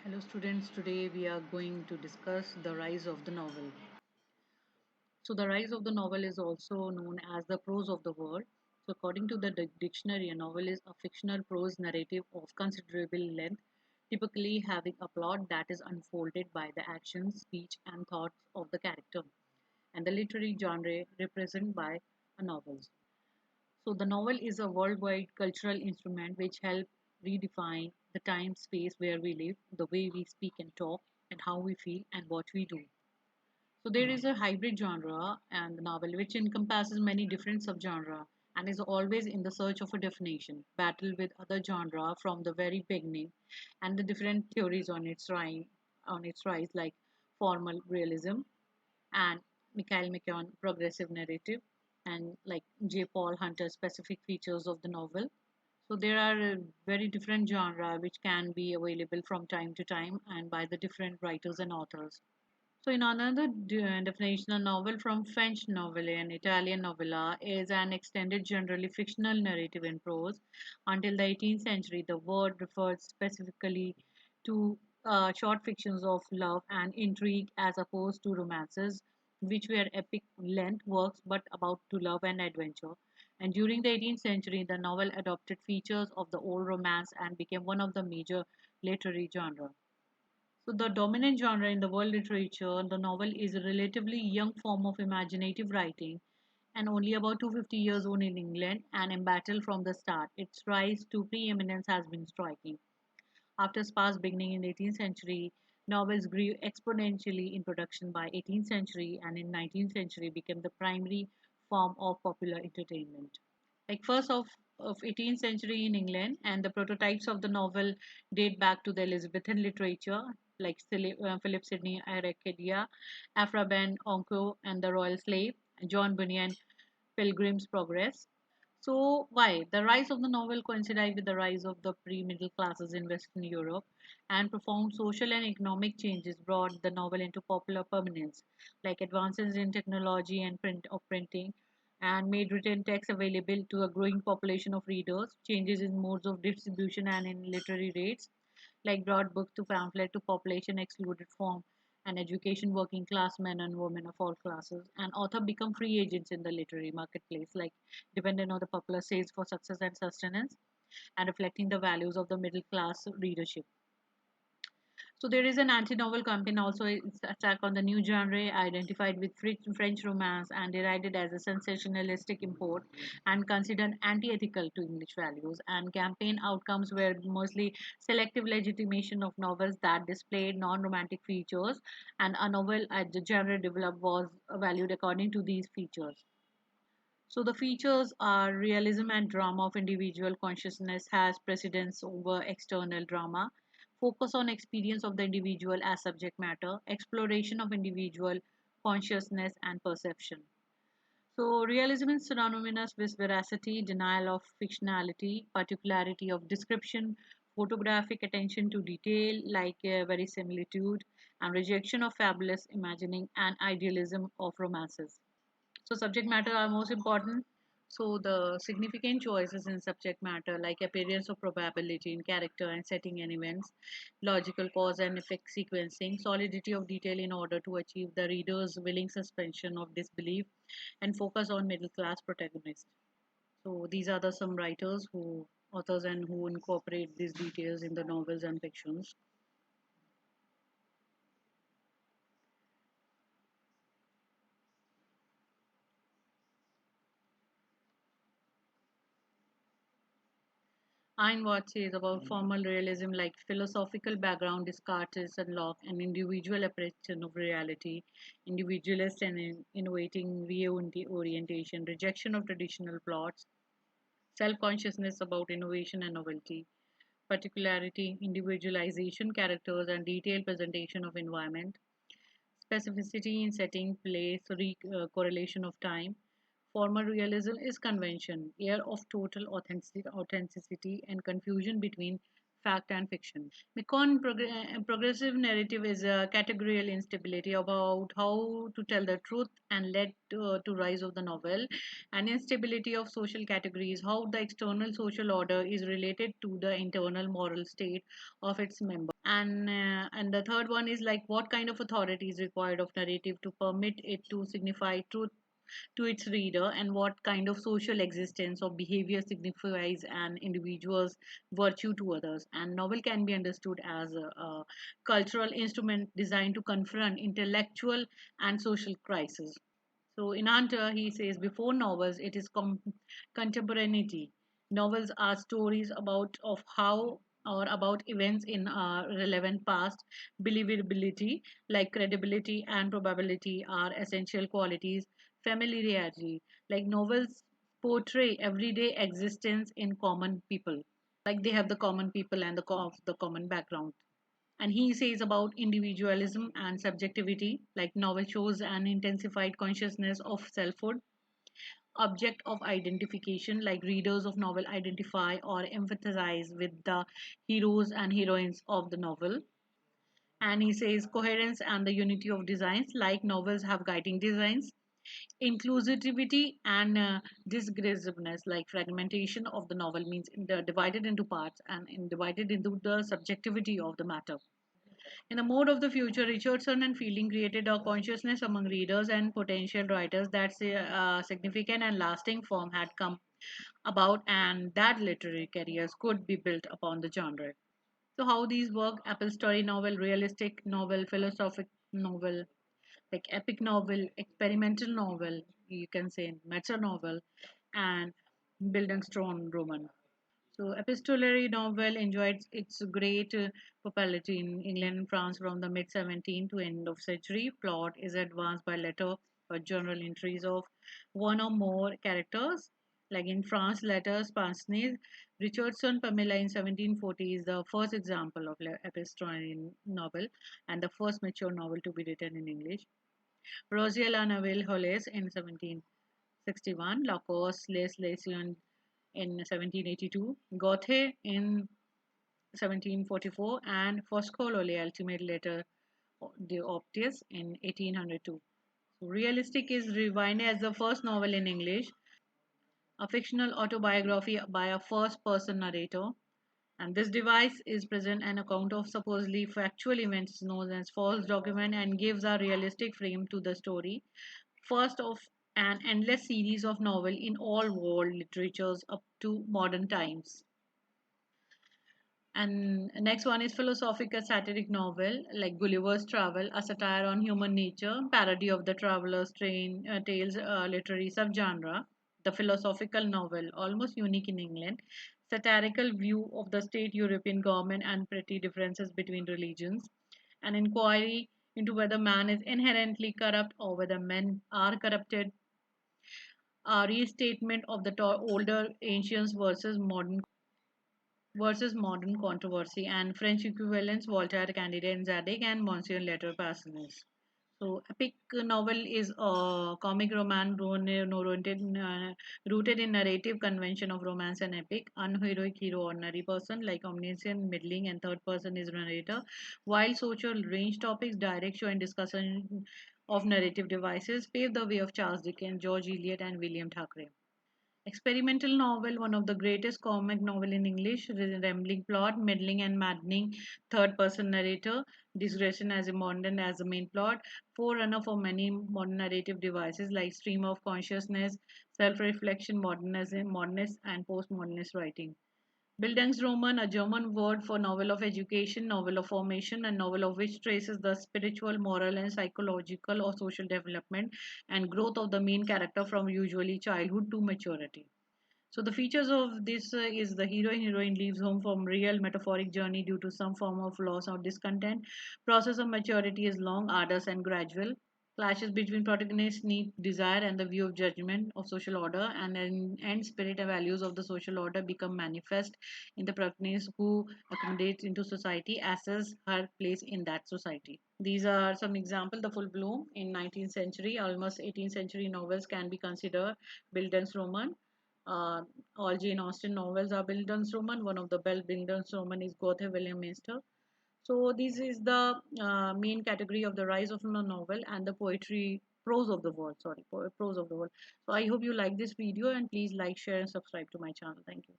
Hello students, today we are going to discuss the rise of the novel. So the rise of the novel is also known as the prose of the word. So according to the dictionary, a novel is a fictional prose narrative of considerable length, typically having a plot that is unfolded by the actions, speech and thoughts of the character, and the literary genre represented by a novel. So the novel is a worldwide cultural instrument which helps redefine the time space where we live, the way we speak and talk, and how we feel and what we do. So there is a hybrid genre and the novel which encompasses many different subgenre and is always in the search of a definition, battle with other genre from the very beginning, and the different theories on its rise like formal realism and Mikhail McKeown progressive narrative and like J. Paul Hunter specific features of the novel. So there are very different genre which can be available from time to time and by the different writers and authors. So in another definition, a novel from French novelle and Italian novella is an extended, generally fictional narrative in prose. Until the 18th century, the word referred specifically to short fictions of love and intrigue as opposed to romances, which were epic length works but about to love and adventure. And during the 18th century, the novel adopted features of the old romance and became one of the major literary genres. So, the dominant genre in the world literature, the novel is a relatively young form of imaginative writing and only about 250 years old in England and embattled from the start. Its rise to preeminence has been striking. After sparse beginning in the 18th century, novels grew exponentially in production by 18th century and in 19th century became the primary form of popular entertainment. Like first of 18th century in England, and the prototypes of the novel date back to the Elizabethan literature like Philip Sidney Arcadia, Aphra Ben Onco and the Royal Slave, John Bunyan, Pilgrim's Progress. So why? The rise of the novel coincided with the rise of the pre-middle classes in Western Europe, and profound social and economic changes brought the novel into popular permanence, like advances in technology and printing, and made written text available to a growing population of readers, changes in modes of distribution and in literary rates, like brought book to pamphlet to population excluded form and education working class men and women of all classes, and author become free agents in the literary marketplace, like dependent on the popular sales for success and sustenance, and reflecting the values of the middle class readership. So there is an anti-novel campaign also. It's attack on the new genre identified with French romance and derided as a sensationalistic import and considered anti-ethical to English values. And campaign outcomes were mostly selective legitimation of novels that displayed non-romantic features, and a novel at the genre developed was valued according to these features. So the features are realism and drama of individual consciousness has precedence over external drama, focus on experience of the individual as subject matter, exploration of individual consciousness and perception. So realism is synonymous with veracity, denial of fictionality, particularity of description, photographic attention to detail like verisimilitude, and rejection of fabulous imagining and idealism of romances. So subject matter are most important. So the significant choices in subject matter like appearance of probability in character and setting and events, logical cause and effect sequencing, solidity of detail in order to achieve the reader's willing suspension of disbelief, and focus on middle class protagonists. So these are the some writers who authors and who incorporate these details in the novels and fictions. Ein what says about formal realism like philosophical background Descartes unlock an individual apprehension of reality, individualist and innovating reorientation, rejection of traditional plots, self-consciousness about innovation and novelty, particularity, individualization, characters and detailed presentation of environment, specificity in setting, place, correlation of time. Formal realism is convention, air of total authenticity and confusion between fact and fiction. Progressive narrative is a categorical instability about how to tell the truth and led to rise of the novel, and instability of social categories, how the external social order is related to the internal moral state of its members. And the third one is like what kind of authority is required of narrative to permit it to signify truth to its reader, and what kind of social existence or behavior signifies an individual's virtue to others. And novel can be understood as a cultural instrument designed to confront intellectual and social crises. So in Hunter, he says before novels, it is contemporaneity. Novels are stories about how or about events in our relevant past. Believability, like credibility and probability, are essential qualities. Familiarity, like novels portray everyday existence in common people, like they have the common people and the common background. And he says about individualism and subjectivity, like novel shows an intensified consciousness of selfhood, object of identification, like readers of novel identify or empathize with the heroes and heroines of the novel. And he says coherence and the unity of designs, like novels have guiding designs, inclusivity and disagreeableness, like fragmentation of the novel means divided into parts and divided into the subjectivity of the matter. In the mode of the future, Richardson and Fielding created a consciousness among readers and potential writers that significant and lasting form had come about, and that literary careers could be built upon the genre. So, how these work: Apple story novel, realistic novel, philosophic novel, like epic novel, experimental novel, you can say meta novel, and Bildungsroman roman. So, epistolary novel enjoyed its great popularity in England and France from the mid 17th to end of century. Plot is advanced by letter or journal entries of one or more characters. Like in France, letters Pansney, Richardson Pamela in 1740 is the first example of epistolary novel and the first mature novel to be written in English. Rosiella Neville Hollis in 1761, Lacoste Les Lesions in 1782, GOVT in 1744, and Foscolole Ultimate Letter de Optis in 1802. So realistic is refined as the first novel in English, a fictional autobiography by a first person narrator. And this device is present an account of supposedly factual events known as false document and gives a realistic frame to the story. First of an endless series of novel in all world literatures up to modern times. And next one is philosophical satiric novel like Gulliver's Travel, a satire on human nature, parody of the traveler's tales, literary subgenre. The philosophical novel, almost unique in England, satirical view of the state European government and petty differences between religions, an inquiry into whether man is inherently corrupt or whether men are corrupted, a restatement of the older ancients versus modern controversy, and French equivalents Voltaire, Candide and Zadig, and Monsieur Letter Passages. So, epic novel is a comic romance rooted in narrative convention of romance and epic. Unheroic hero, ordinary person, like omniscient, middling, and third person is narrator. While social range topics, direct show, and discussion of narrative devices pave the way of Charles Dickens, George Eliot, and William Thackeray. Experimental novel, one of the greatest comic novel in English, resembling plot, middling and maddening third-person narrator, digression as important as the main plot, forerunner for many modern narrative devices like stream of consciousness, self-reflection, modernism, modernist and postmodernist writing. Bildungsroman, a German word for novel of education, novel of formation, and novel of which traces the spiritual, moral, and psychological or social development and growth of the main character from usually childhood to maturity. So the features of this is the heroine leaves home from real metaphoric journey due to some form of loss or discontent. Process of maturity is long, arduous, and gradual. Clashes between protagonist's need, desire, and the view of judgment of social order, and end spirit and values of the social order become manifest in the protagonist who accommodates into society, assess her place in that society. These are some examples. The full bloom in 19th century, almost 18th century novels can be considered Bildungsroman. Uh, all Jane Austen novels are Bildungsroman. One of the Bildungsroman is Gothe William Meister. So this is the main category of the rise of a novel and the poetry prose of the world. Sorry, prose of the world. So I hope you like this video, and please like, share, and subscribe to my channel. Thank you.